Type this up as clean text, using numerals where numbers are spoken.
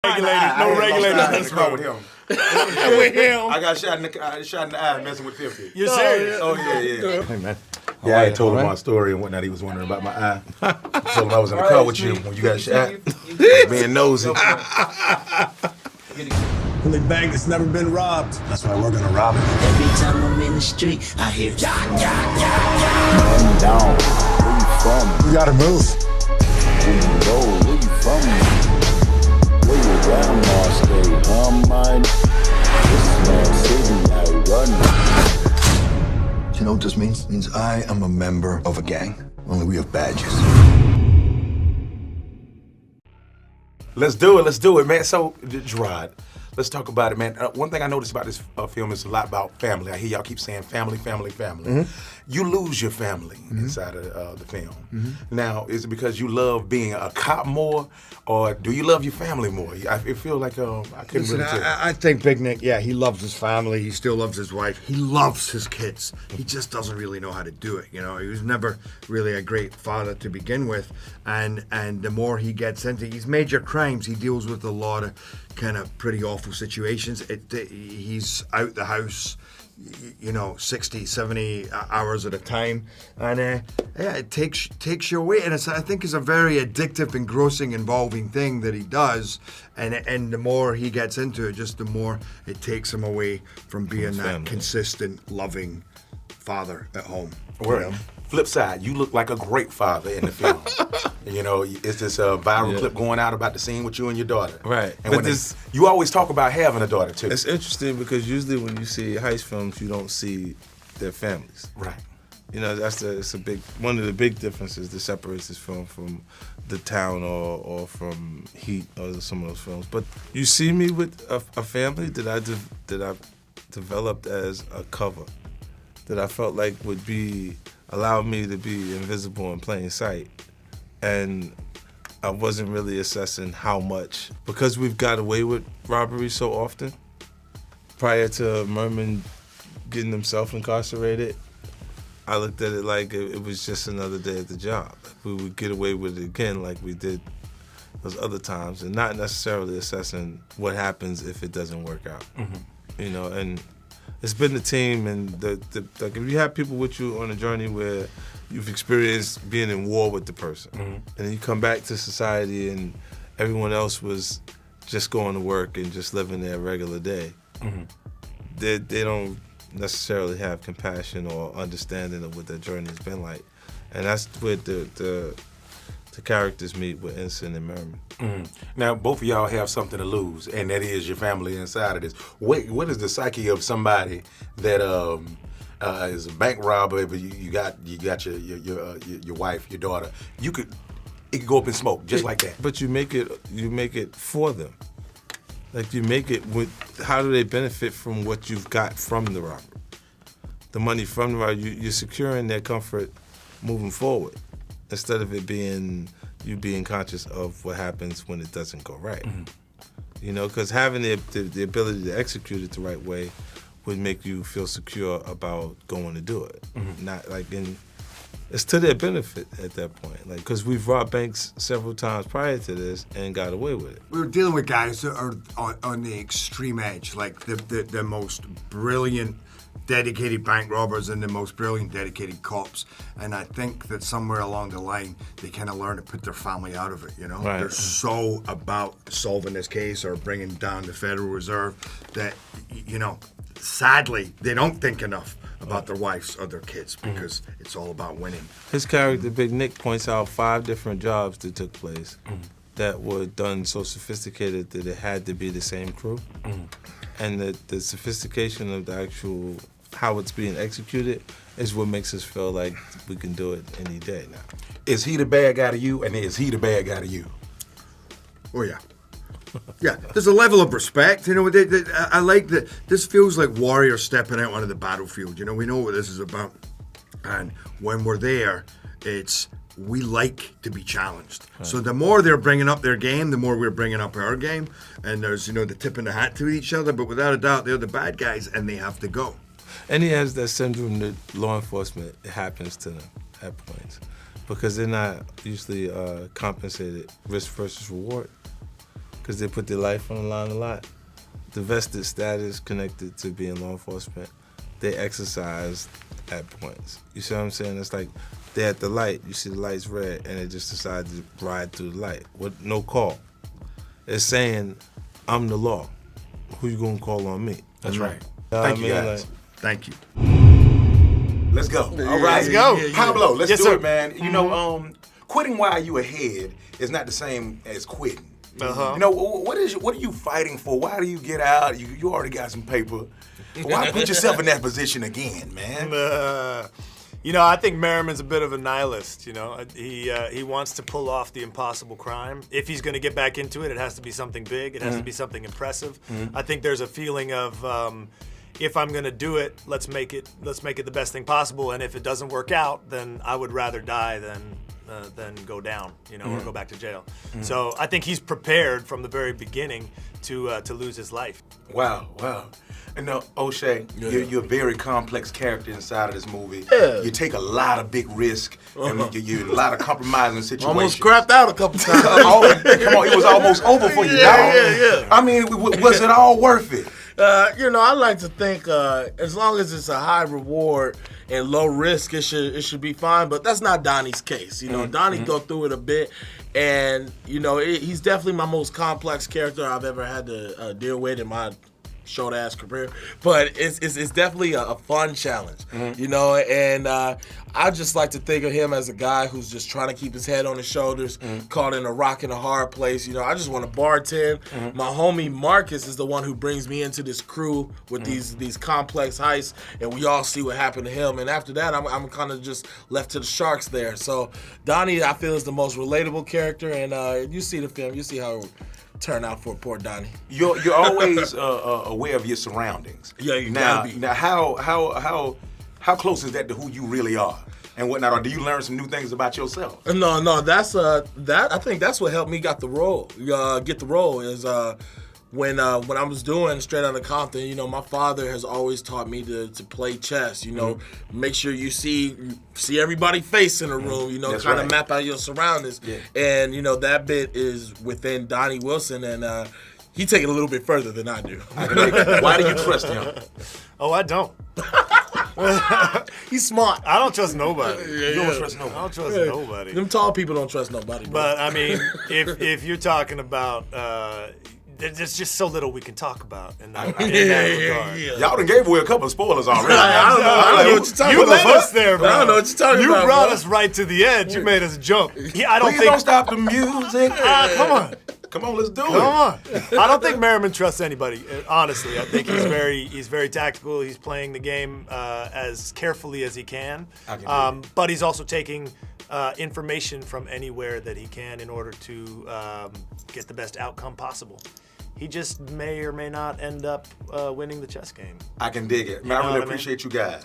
No regulators in this car with him. with him. I got shot in the eye messing with 50. You serious? Oh yeah. Hey man. Yeah, I told him my story and whatnot. He was wondering about my eye. I told him I was in the car with you when you got shot. Being nosy. Only bank that's never been robbed. That's why we're gonna rob it. Every time I'm in the street, I hear ya. Man down. Where you from? We gotta move. Where you go? Where you from? Where your grandma stay? Mine. This man city I run. Do you know what this means? It means I am a member of a gang. Only we have badges. Let's do it, man. So, Gerard, let's talk about it, man. One thing I noticed about this film is a lot about family. I hear y'all keep saying family. Mm-hmm. You lose your family inside of the film. Now, is it because you love being a cop more, or do you love your family more? I feel like I couldn't really tell. I think Big Nick, yeah, he loves his family. He still loves his wife. He loves his kids. He just doesn't really know how to do it. You know, he was never really a great father to begin with. And the more he gets into his major crimes, he deals with a lot of kind of pretty awful situations. He's out the house, 60, 70 hours at a time, and it takes you away. And I think it's a very addictive, engrossing, involving thing that he does. And the more he gets into it, just the more it takes him away from being that consistent, loving father at home. Word. Flip side, you look like a great father in the film. It's this viral clip going out about the scene with you and your daughter. Right. And you always talk about having a daughter too. It's interesting because usually when you see heist films, you don't see their families. Right. It's one of the big differences that separates this film from The Town or from Heat or some of those films. But you see me with a family that I developed as a cover, that I felt like would allow me to be invisible in plain sight. And I wasn't really assessing how much, because we've got away with robbery so often, prior to Merman getting himself incarcerated, I looked at it like it was just another day at the job. We would get away with it again like we did those other times, and not necessarily assessing what happens if it doesn't work out. And it's been the team, and like if you have people with you on a journey where you've experienced being in war with the person, and then you come back to society and everyone else was just going to work and just living their regular day, they don't necessarily have compassion or understanding of what their journey has been like. And that's where the characters meet with Ensign and Merman. Now, both of y'all have something to lose, and that is your family inside of this. What is the psyche of somebody that is a bank robber, but you got your wife, your daughter? It could go up in smoke just like that. But you make it for them. Like you make it with, how do they benefit from what you've got from the robber? The money from the robber, you're securing their comfort moving forward, instead of it being you being conscious of what happens when it doesn't go right. Because having the ability to execute it the right way would make you feel secure about going to do it. Not like it's to their benefit at that point. Like, because we've robbed banks several times prior to this and got away with it. We were dealing with guys that are on the extreme edge, like the most brilliant, dedicated bank robbers and the most brilliant, dedicated cops. And I think that somewhere along the line, they kind of learn to put their family out of it, Right. They're so about solving this case or bringing down the Federal Reserve that, sadly, they don't think enough about their wives or their kids because it's all about winning. His character, Big Nick, points out 5 different jobs that took place that were done so sophisticated that it had to be the same crew. And the sophistication of the actual, how it's being executed, is what makes us feel like we can do it any day now. Is he the bad guy to you, and is he the bad guy to you? Oh, yeah. Yeah, there's a level of respect. I like that. This feels like warriors stepping out onto the battlefield. We know what this is about. And when we're there, we like to be challenged. Right. So the more they're bringing up their game, the more we're bringing up our game. And there's, the tip in the hat to each other. But without a doubt, they're the bad guys, and they have to go. And he has that syndrome that law enforcement, it happens to them at points. Because they're not usually compensated risk versus reward. because they put their life on the line a lot. The vested status connected to being law enforcement, they exercise at points. You see what I'm saying? It's like they're at the light, you see the light's red, and they just decide to ride through the light with no call. It's saying, I'm the law. Who you gonna call on me? That's right. know Thank what you, I mean? guys. Like, Thank you. Let's go. All right. Let's go. Pablo, let's Yes, do sir. it, man. You know, quitting while you ahead is not the same as quitting. You know, what are you fighting for? Why do you get out? You already got some paper. Why put yourself in that position again, man? You know, I think Merriman's a bit of a nihilist. You know, he wants to pull off the impossible crime. If he's going to get back into it, it has to be something big. It has to be something impressive. I think there's a feeling of if I'm going to do it, let's make it the best thing possible. And if it doesn't work out, then I would rather die than go down, you know, or go back to jail. So I think he's prepared from the very beginning to lose his life. Wow. And now, O'Shea, you're a very complex character inside of this movie. Yeah. You take a lot of big risk, and you're a lot of compromising situations. Almost crapped out a couple times. Come on, it was almost over for you, dog. Yeah. I mean, was it all worth it? You know, I like to think as long as it's a high reward and low risk, it should be fine. But that's not Donnie's case. You know, Donnie go through it a bit, and you know, he's definitely my most complex character I've ever had to deal with in my short ass career, but it's definitely a fun challenge, you know. And I just like to think of him as a guy who's just trying to keep his head on his shoulders, caught in a rock and a hard place. You know, I just want to bartend. My homie Marcus is the one who brings me into this crew with these complex heists, and we all see what happened to him. And after that, I'm kind of just left to the sharks there. So Donnie, I feel, is the most relatable character, and you see the film, you see how it turn out for poor Donnie. You're always aware of your surroundings. Yeah, you now, gotta be. Now, how close is that to who you really are and whatnot? Or do you learn some new things about yourself? No, that's that. I think that's what helped me get the role. Is when I was doing Straight Outta Compton, you know, my father has always taught me to play chess. You know, make sure you see everybody's face in a room. You know, That's kind right. of map out your surroundings. Yeah. And you know, that bit is within Donnie Wilson, and he take it a little bit further than I do. Why do you trust him? Oh, I don't. He's smart. I don't trust nobody. You don't trust nobody. I don't trust nobody. Them tall people don't trust nobody. Bro. But I mean, if you're talking about, there's just so little we can talk about in that regard. Y'all done gave away a couple of spoilers already. I don't know what you're talking You about. led us there, bro. I don't know what you're talking You about. brought bro. us right to the edge. You made us jump. I don't Please think. don't stop the music. Come on. Come on, let's do it. Come on. I don't think Merriman trusts anybody. Honestly, I think he's very tactical. He's playing the game as carefully as he can. But he's also taking information from anywhere that he can in order to get the best outcome possible. He just may or may not end up winning the chess game. I can dig it. Man, You know I really what I mean? appreciate you guys.